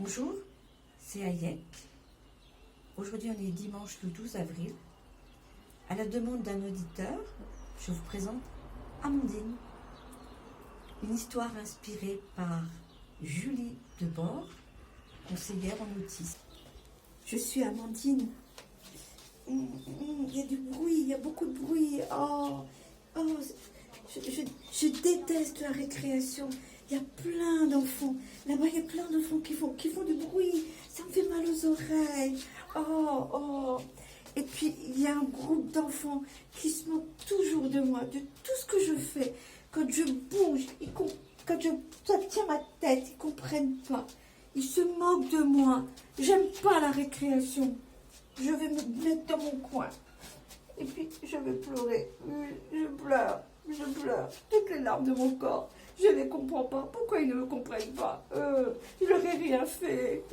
Bonjour, c'est Ayek. Aujourd'hui, on est dimanche le 12 avril. À la demande d'un auditeur, je vous présente Amandine. Une histoire inspirée par Julie Debord, conseillère en autisme. Je suis Amandine. Il y a du bruit, il y a beaucoup de bruit. Je déteste la récréation. Il y a plein d'enfants. Là-bas, il y a plein d'enfants qui font du bruit. Ça me fait mal aux oreilles. Et puis, il y a un groupe d'enfants qui se moquent toujours de moi, de tout ce que je fais. Quand je bouge, quand je tiens ma tête, ils ne comprennent pas. Ils se moquent de moi. J'aime pas la récréation. Je vais me mettre dans mon coin. Et puis, je vais pleurer. Je pleure. Toutes les larmes de mon corps. Je ne les comprends pas. Pourquoi ils ne me comprennent pas? Je leur ai rien fait.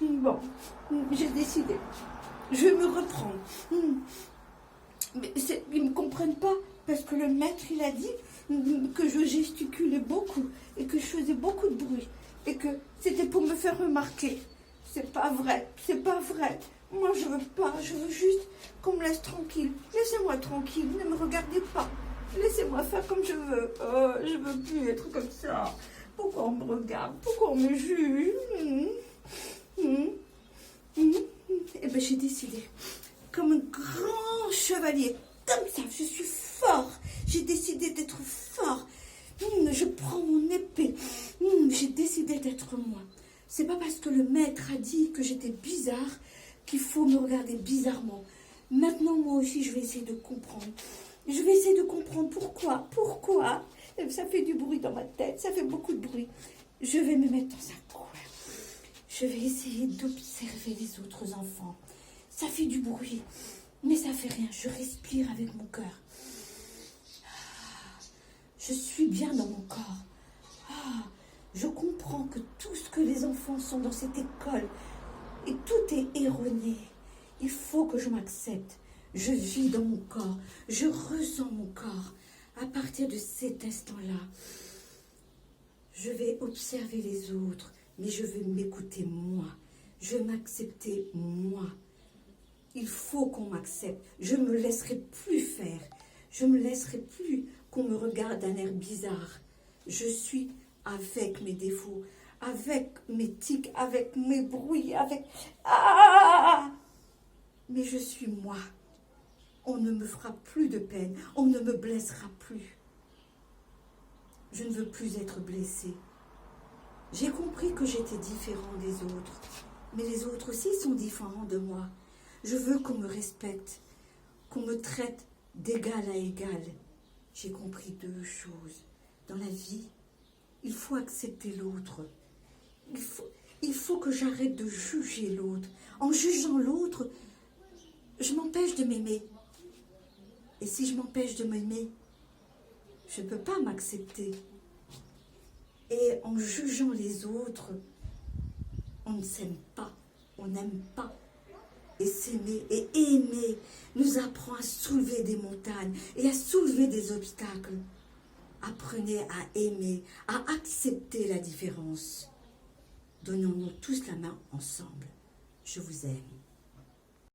Bon, j'ai décidé. Je vais me reprendre. Mais ils ne me comprennent pas parce que le maître, il a dit que je gesticulais beaucoup et que je faisais beaucoup de bruit et que c'était pour me faire remarquer. C'est pas vrai. Moi, je veux pas. Je veux juste qu'on me laisse tranquille. Laissez-moi tranquille. Ne me regardez pas. Laissez-moi faire comme je veux. Je veux plus être comme ça. Pourquoi on me regarde? Pourquoi on me juge? Eh bien, j'ai décidé. Comme un grand chevalier. Comme ça, je suis fort. J'ai décidé d'être fort. Je prends mon épée. J'ai décidé d'être moi. C'est pas parce que le maître a dit que j'étais bizarre qu'il faut me regarder bizarrement. Maintenant, moi aussi, je vais essayer de comprendre. Je vais essayer de comprendre pourquoi. Ça fait du bruit dans ma tête, ça fait beaucoup de bruit. Je vais me mettre dans un coin. Je vais essayer d'observer les autres enfants. Ça fait du bruit, mais ça fait rien. Je respire avec mon cœur. Je suis bien dans mon corps. Je comprends que tout ce que les enfants sont dans cette école, et tout est erroné. Il faut que je m'accepte. Je vis dans mon corps. Je ressens mon corps. À partir de cet instant-là, je vais observer les autres, mais je vais m'écouter moi. Je vais m'accepter moi. Il faut qu'on m'accepte. Je ne me laisserai plus faire. Je ne me laisserai plus qu'on me regarde d'un air bizarre. Je suis avec mes défauts, avec mes tics, avec mes bruits, mais je suis moi. On ne me fera plus de peine. On ne me blessera plus. Je ne veux plus être blessée. J'ai compris que j'étais différent des autres. Mais les autres aussi sont différents de moi. Je veux qu'on me respecte, qu'on me traite d'égal à égal. J'ai compris deux choses. Dans la vie, il faut accepter l'autre. Il faut que j'arrête de juger l'autre. En jugeant l'autre, je m'empêche de m'aimer. Et si je m'empêche de m'aimer, je ne peux pas m'accepter. Et en jugeant les autres, on ne s'aime pas, on n'aime pas. Et s'aimer et aimer nous apprend à soulever des montagnes et à soulever des obstacles. Apprenez à aimer, à accepter la différence. Donnons-nous tous la main ensemble. Je vous aime.